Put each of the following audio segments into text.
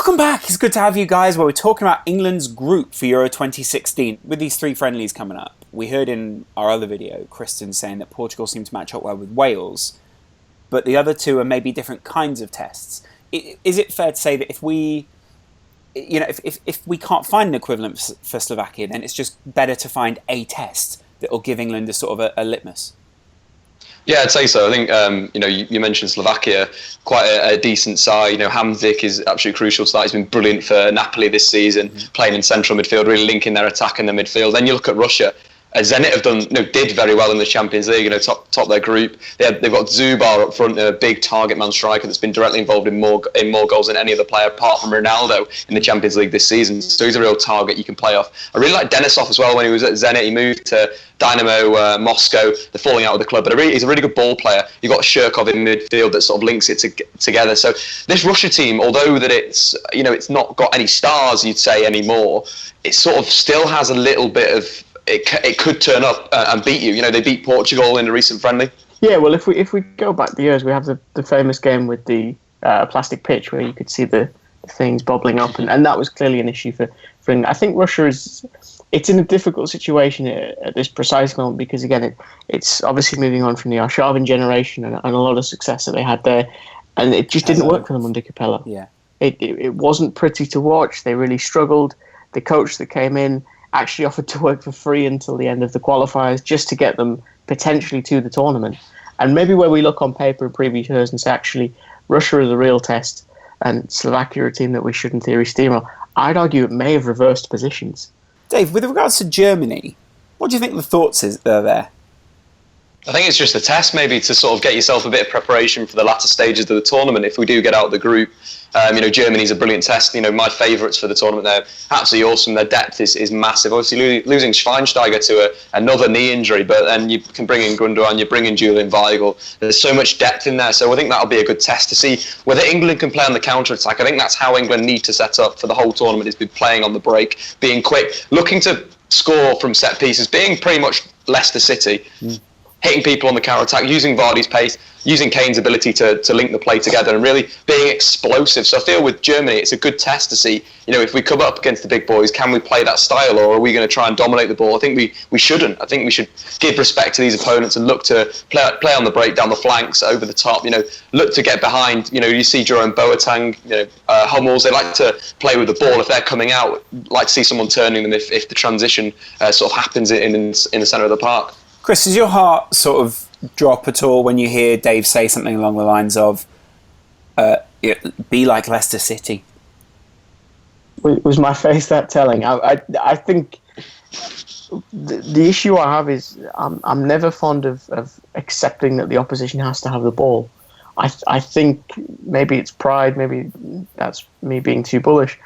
Welcome back. It's good to have you guys where we're talking about England's group for Euro 2016. With these 3 friendlies coming up, we heard in our other video, Kristen saying that Portugal seemed to match up well with Wales, but the other 2 are maybe different kinds of tests. Is it fair to say that if we can't find an equivalent for Slovakia, then it's just better to find a test that will give England a sort of a litmus? Yeah, I'd say so. I think, you mentioned Slovakia, quite a decent side. Hamzik is absolutely crucial to that. He's been brilliant for Napoli this season, playing in central midfield, really linking their attack in the midfield. Then you look at Russia. Zenit have did very well in the Champions League, top their group. They've got Zubar up front, a big target man striker that's been directly involved in more goals than any other player apart from Ronaldo in the Champions League this season. So he's a real target you can play off. I really like Denisov as well. When he was at Zenit, he moved to Dynamo Moscow. They're falling out with the club, but he's a really good ball player. You've got Shirkov in midfield that sort of links it together. So this Russia team, although that it's not got any stars, you'd say, anymore, it sort of still has a little bit of. It could turn up and beat you. They beat Portugal in a recent friendly. Yeah, well, if we go back the years, we have the famous game with the plastic pitch where you could see the things bubbling up, and that was clearly an issue for England. I think Russia it's in a difficult situation at this precise moment because, again, it's obviously moving on from the Arshavin generation and a lot of success that they had there, and it just didn't work for them under Capello. Yeah, it wasn't pretty to watch. They really struggled. The coach that came in actually offered to work for free until the end of the qualifiers just to get them potentially to the tournament. And maybe where we look on paper in previous years and say, actually, Russia is a real test and Slovakia are a team that we should, in theory, steamroll, I'd argue it may have reversed positions. Dave, with regards to Germany, what do you think the thoughts are there? I think it's just a test, maybe, to sort of get yourself a bit of preparation for the latter stages of the tournament. If we do get out of the group, Germany's a brilliant test. My favourites for the tournament, they're absolutely awesome. Their depth is massive. Obviously, losing Schweinsteiger to another knee injury, but then you can bring in Gundogan, you bring in Julian Weigl. There's so much depth in there, so I think that'll be a good test to see whether England can play on the counter-attack. I think that's how England need to set up for the whole tournament, is be playing on the break, being quick, looking to score from set pieces, being pretty much Leicester City. Hitting people on the counter-attack, using Vardy's pace, using Kane's ability to link the play together and really being explosive. So I feel with Germany, it's a good test to see, if we come up against the big boys, can we play that style, or are we going to try and dominate the ball? I think we shouldn't. I think we should give respect to these opponents and look to play on the break, down the flanks, over the top, look to get behind. You see Jerome Boateng, Hummels, they like to play with the ball. If they're coming out, like to see someone turning them if the transition sort of happens in the centre of the park. Chris, does your heart sort of drop at all when you hear Dave say something along the lines of, be like Leicester City? Was my face that telling? I think the issue I have is I'm never fond of accepting that the opposition has to have the ball. I think maybe it's pride, maybe that's me being too bullish.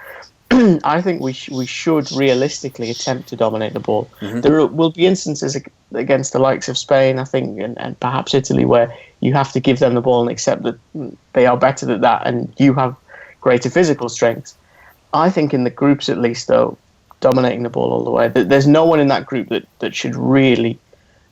I think we should realistically attempt to dominate the ball. Mm-hmm. There will be instances against the likes of Spain, I think, and perhaps Italy, where you have to give them the ball and accept that they are better than that and you have greater physical strength. I think in the groups, at least, though, dominating the ball all the way, there's no one in that group that should really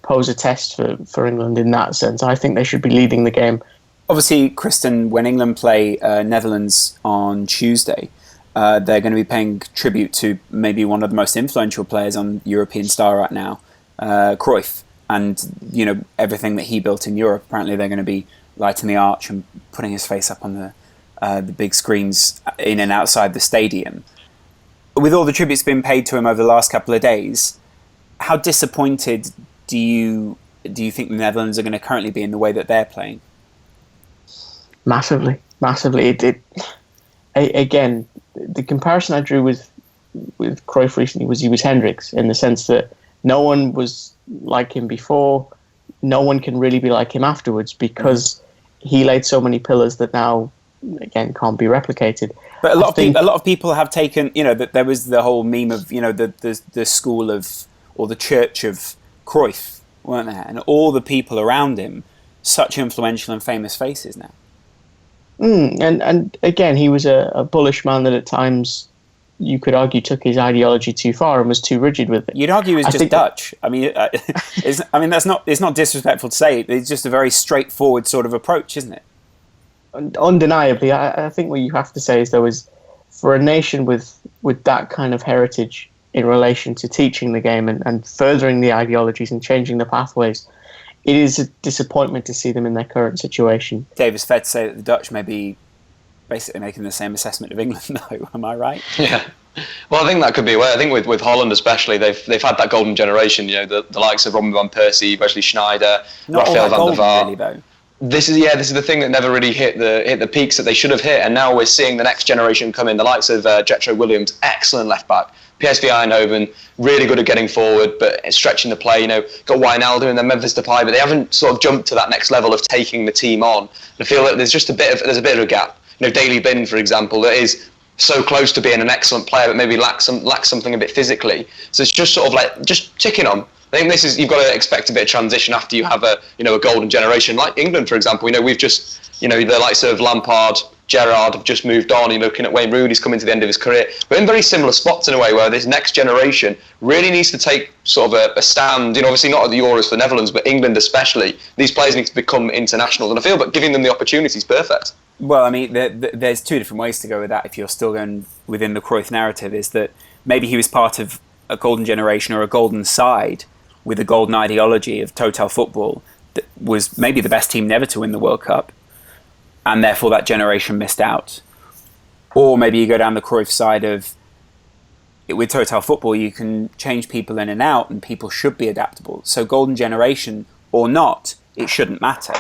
pose a test for England in that sense. I think they should be leading the game. Obviously, Kristen, when England play Netherlands on Tuesday, they're going to be paying tribute to maybe one of the most influential players on European Star right now, Cruyff, and everything that he built in Europe. Apparently, they're going to be lighting the arch and putting his face up on the big screens in and outside the stadium. With all the tributes being paid to him over the last couple of days, how disappointed do you think the Netherlands are going to currently be in the way that they're playing? Massively. Again, the comparison I drew with Cruyff recently was he was Hendricks, in the sense that no one was like him before, no one can really be like him afterwards, because he laid so many pillars that now, again, can't be replicated. But a lot of people have taken, that there was the whole meme of, the school of, or the church of Cruyff, weren't there? And all the people around him, such influential and famous faces now. And again, he was a bullish man that at times you could argue took his ideology too far and was too rigid with it. You'd argue he was just Dutch. It's not disrespectful to say it. It's just a very straightforward sort of approach, isn't it? Undeniably, I think what you have to say is there was for a nation with that kind of heritage in relation to teaching the game and furthering the ideologies and changing the pathways, it is a disappointment to see them in their current situation. Dave, it's fair to say that the Dutch may be basically making the same assessment of England, though. Am I right? Yeah. Well, I think that could be a way. I think with Holland especially, they've had that golden generation. The likes of Robin van Persie, Wesley Sneijder, Not Rafael all that van der golden, Vaart. really, though. This is the thing that never really hit the peaks that they should have hit, and now we're seeing the next generation come in. The likes of Jetro Williams, excellent left back. PSV Eindhoven, really good at getting forward, but stretching the play. Got Wijnaldum and then Memphis Depay, but they haven't sort of jumped to that next level of taking the team on. I feel that there's a bit of a gap. Daley Bin, for example, that is so close to being an excellent player, but maybe lacks something a bit physically. So it's just sort of like just ticking on. I think you've got to expect a bit of transition after you have a golden generation like England, for example. We've just the likes of Lampard, Gerrard have just moved on. You're looking at Wayne Rooney's coming to the end of his career. We're in very similar spots in a way where this next generation really needs to take sort of a stand. Obviously not at the Euros for the Netherlands, but England especially. These players need to become internationals, and I feel that giving them the opportunity is perfect. Well, I mean, there's two different ways to go with that. If you're still going within the Cruyff narrative, is that maybe he was part of a golden generation or a golden side with a golden ideology of total football that was maybe the best team never to win the World Cup, and therefore that generation missed out. Or maybe you go down the Cruyff side of, with total football, you can change people in and out, and people should be adaptable. So golden generation or not, it shouldn't matter.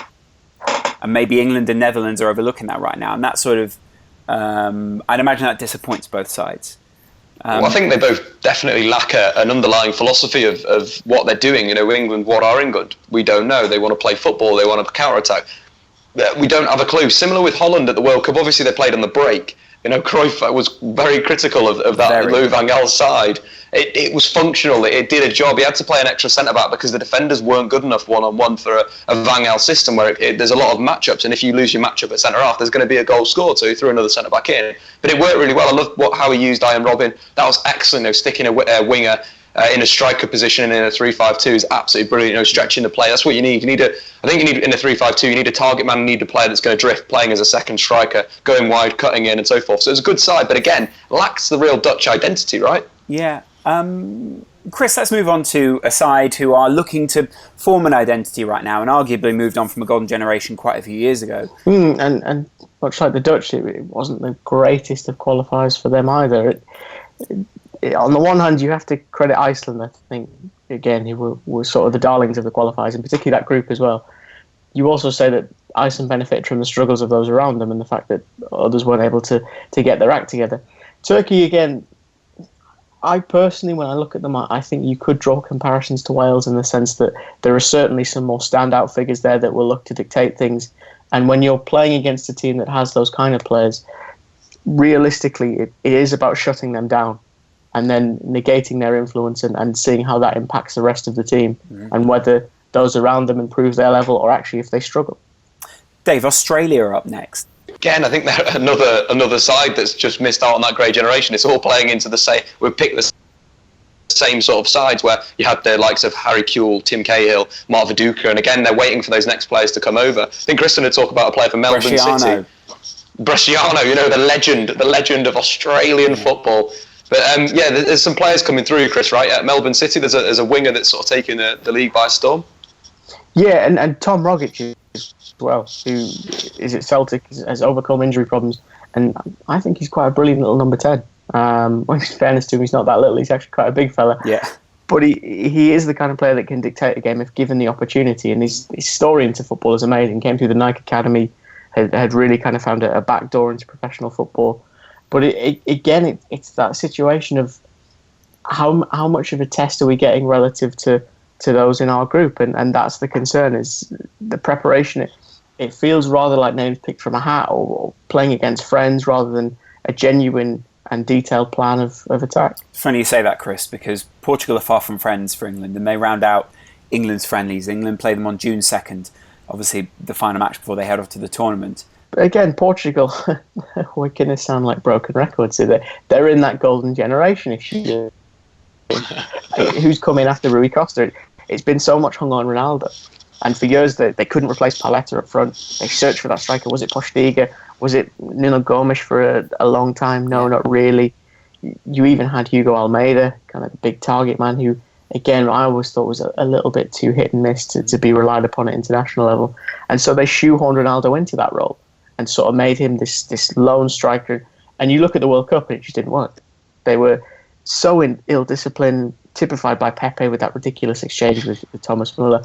And maybe England and Netherlands are overlooking that right now. And that sort of, I'd imagine that disappoints both sides. Well, I think they both definitely lack an underlying philosophy of what they're doing. England, what are England? We don't know. They want to play football. They want to counter-attack. We don't have a clue. Similar with Holland at the World Cup. Obviously, they played on the break. Cruyff was very critical of that Louis van Gaal's side. It was functional. It did a job. He had to play an extra centre-back because the defenders weren't good enough one-on-one for a Van Gaal system where there's a lot of matchups, and if you lose your matchup at centre-half, there's going to be a goal scored, so he threw another centre-back in. But it worked really well. I love how he used Ian Robin. That was excellent, sticking a winger in a striker position and in a 3-5-2 is absolutely brilliant. Stretching the play, that's what you need. I think you need in a 3-5-2. You need a target man. You need a player that's going to drift, playing as a second striker, going wide, cutting in, and so forth. So it's a good side, but again, lacks the real Dutch identity, right? Yeah. Chris, let's move on to a side who are looking to form an identity right now, and arguably moved on from a golden generation quite a few years ago. And much like the Dutch, it wasn't the greatest of qualifiers for them either. On the one hand, you have to credit Iceland, I think, again, who were sort of the darlings of the qualifiers, and particularly that group as well. You also say that Iceland benefited from the struggles of those around them and the fact that others weren't able to get their act together. Turkey, again, I personally, when I look at them, I think you could draw comparisons to Wales in the sense that there are certainly some more standout figures there that will look to dictate things. And when you're playing against a team that has those kind of players, realistically, it is about shutting them down and then negating their influence and seeing how that impacts the rest of the team and whether those around them improve their level or actually if they struggle. Dave, Australia are up next. Again, I think they're another side that's just missed out on that great generation. It's all playing into the same. We've picked the same sort of sides where you had the likes of Harry Kewell, Tim Cahill, Mark Viduka, and again they're waiting for those next players to come over. I think Kristen would talk about a player for Melbourne City, Bresciano. The legend of Australian football. But there's some players coming through, Chris. Right at Melbourne City, there's a winger that's sort of taking the league by storm. Yeah, and Tom Rogic as well, who is at Celtic, has overcome injury problems, and I think he's quite a brilliant little number 10. In fairness to him, he's not that little, he's actually quite a big fella. Yeah. But he is the kind of player that can dictate a game if given the opportunity, and his story into football is amazing. Came through the Nike Academy, had really kind of found a back door into professional football. But it's that situation of how much of a test are we getting relative to those in our group, and that's the concern, is the preparation. It feels rather like names picked from a hat or playing against friends rather than a genuine and detailed plan of attack. It's funny you say that, Chris, because Portugal are far from friends for England, and they round out England's friendlies. England play them on June 2nd, obviously the final match before they head off to the tournament. But again, Portugal, we're going to sound like broken records here. They're in that golden generation issue. Who's coming after Rui Costa? It's been so much hung on Ronaldo. And for years, they couldn't replace Paletta up front. They searched for that striker. Was it Postiga? Was it Nuno Gomes for a long time? No, not really. You even had Hugo Almeida, kind of the big target man, who, again, I always thought was a little bit too hit and miss to be relied upon at international level. And so they shoehorned Ronaldo into that role and sort of made him this lone striker. And you look at the World Cup and it just didn't work. They were so ill-disciplined, typified by Pepe with that ridiculous exchange with Thomas Muller.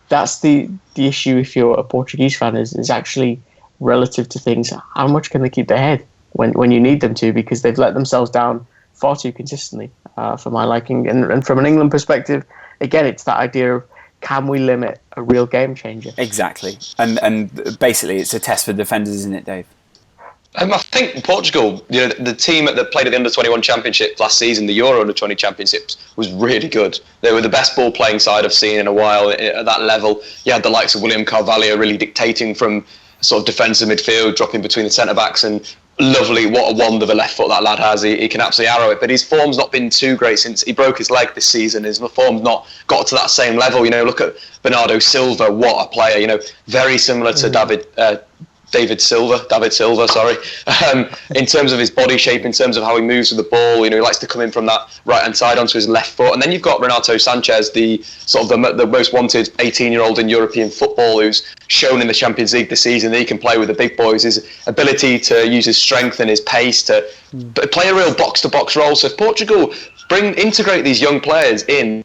That's the issue if you're a Portuguese fan, is actually relative to things. How much can they keep their head when you need them to? Because they've let themselves down far too consistently, for my liking. And from an England perspective, again, it's that idea of, can we limit a real game changer? Exactly. And basically, it's a test for defenders, isn't it, Dave? I think Portugal, the team that played at the Under-21 Championship last season, the Euro Under-20 Championships, was really good. They were the best ball-playing side I've seen in a while at that level. You had the likes of William Carvalho really dictating from sort of defensive midfield, dropping between the centre-backs, and lovely, what a wand of a left foot that lad has. He can absolutely arrow it, but his form's not been too great since he broke his leg this season. His form's not got to that same level. Look at Bernardo Silva, what a player. Very similar to David Silva, sorry, in terms of his body shape, in terms of how he moves with the ball. He likes to come in from that right-hand side onto his left foot. And then you've got Renato Sanchez, the sort of the most wanted 18-year-old in European football, who's shown in the Champions League this season that he can play with the big boys. His ability to use his strength and his pace to play a real box-to-box role. So if Portugal integrate these young players in,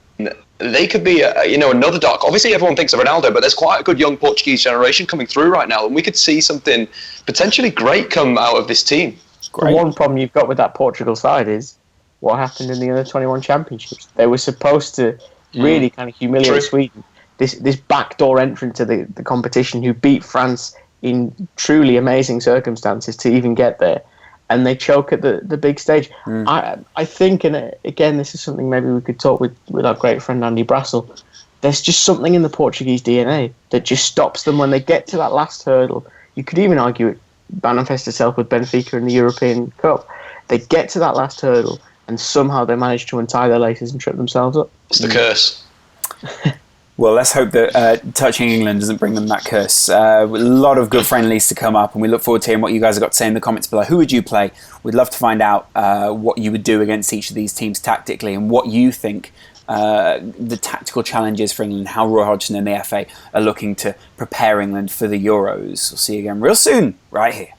they could be, another dark. Obviously, everyone thinks of Ronaldo, but there's quite a good young Portuguese generation coming through right now, and we could see something potentially great come out of this team. Great. One problem you've got with that Portugal side is what happened in the Under-21 Championships. They were supposed to really kind of humiliate Sweden. This backdoor entrant to the competition who beat France in truly amazing circumstances to even get there. And they choke at the big stage. I think, and again, this is something maybe we could talk with our great friend Andy Brassel, there's just something in the Portuguese DNA that just stops them when they get to that last hurdle. You could even argue it manifests itself with Benfica in the European Cup. They get to that last hurdle and somehow they manage to untie their laces and trip themselves up. It's the curse. Well, let's hope that touching England doesn't bring them that curse. A lot of good friendlies to come up, and we look forward to hearing what you guys have got to say in the comments below. Who would you play? We'd love to find out what you would do against each of these teams tactically, and what you think the tactical challenges for England, how Roy Hodgson and the FA are looking to prepare England for the Euros. We'll see you again real soon, right here.